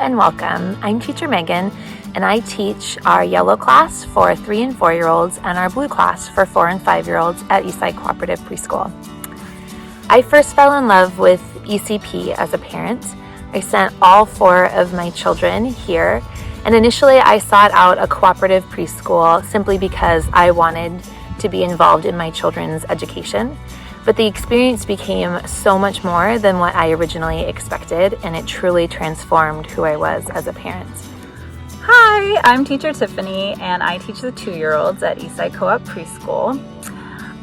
and welcome. I'm teacher Megan, and I teach our yellow class for 3 and 4-year-olds and our blue class for 4 and 5-year-olds at Eastside Cooperative Preschool. I first fell in love with ECP as a parent. I sent all 4 of my children here, and initially I sought out a cooperative preschool simply because I wanted to be involved in my children's education. But the experience became so much more than what I originally expected, and it truly transformed who I was as a parent. Hi, I'm teacher Tiffany, and I teach the 2-year-olds at Eastside Co-op Preschool.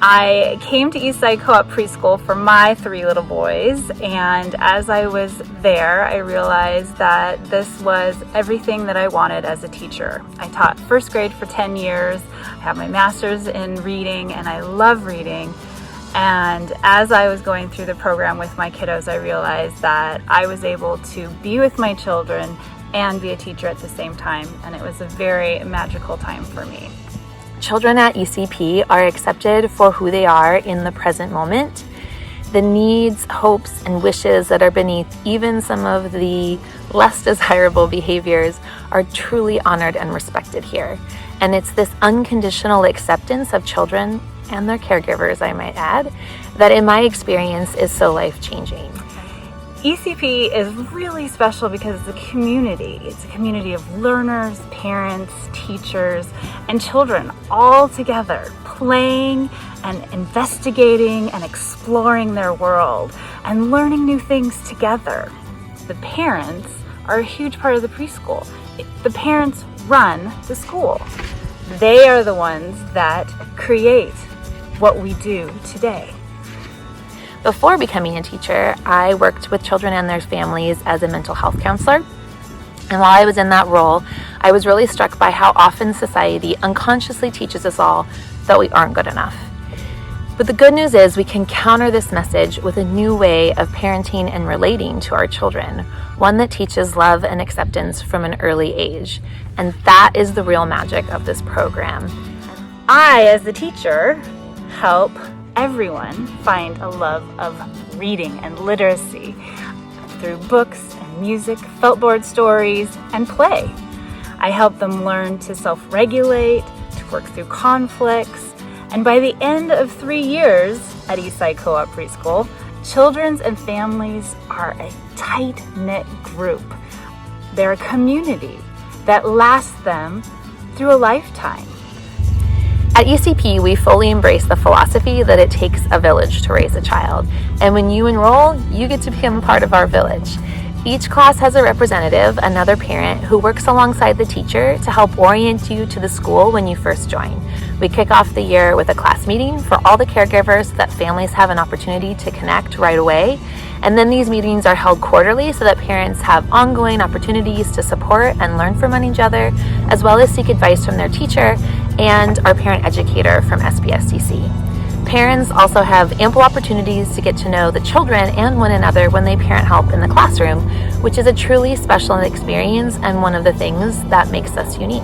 I came to Eastside Co-op Preschool for my 3 little boys, and as I was there, I realized that this was everything that I wanted as a teacher. I taught first grade for 10 years, I have my master's in reading, and I love reading. And as I was going through the program with my kiddos, I realized that I was able to be with my children and be a teacher at the same time, and it was a very magical time for me. Children at ECP are accepted for who they are in the present moment. The needs, hopes, and wishes that are beneath even some of the less desirable behaviors are truly honored and respected here. And it's this unconditional acceptance of children and their caregivers, I might add, that in my experience is so life-changing. ECP is really special because it's a community. It's a community of learners, parents, teachers, and children all together, playing and investigating and exploring their world and learning new things together. The parents are a huge part of the preschool. The parents run the school. They are the ones that create what we do today. Before becoming a teacher, I worked with children and their families as a mental health counselor. And while I was in that role, I was really struck by how often society unconsciously teaches us all that we aren't good enough. But the good news is we can counter this message with a new way of parenting and relating to our children, one that teaches love and acceptance from an early age. And that is the real magic of this program. I, as the teacher, help everyone find a love of reading and literacy through books and music, feltboard stories, and play. I help them learn to self-regulate, to work through conflicts, and by the end of 3 years at Eastside Co-op Preschool, children and families are a tight-knit group. They're a community that lasts them through a lifetime. At ECP, we fully embrace the philosophy that it takes a village to raise a child. And when you enroll, you get to become part of our village. Each class has a representative, another parent, who works alongside the teacher to help orient you to the school when you first join. We kick off the year with a class meeting for all the caregivers so that families have an opportunity to connect right away. And then these meetings are held quarterly so that parents have ongoing opportunities to support and learn from each other, as well as seek advice from their teacher and our parent educator from SBSCC. Parents also have ample opportunities to get to know the children and one another when they parent help in the classroom, which is a truly special experience and one of the things that makes us unique.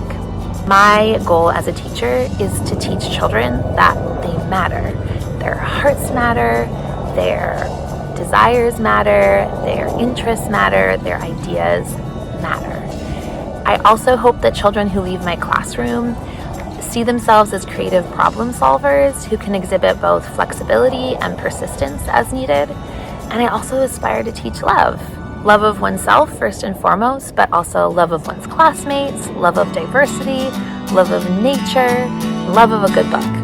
My goal as a teacher is to teach children that they matter. Their hearts matter, their desires matter, their interests matter, their ideas matter. I also hope that children who leave my classroom see themselves as creative problem solvers who can exhibit both flexibility and persistence as needed. And I also aspire to teach love. Love of oneself first and foremost, but also love of one's classmates, love of diversity, love of nature, love of a good book.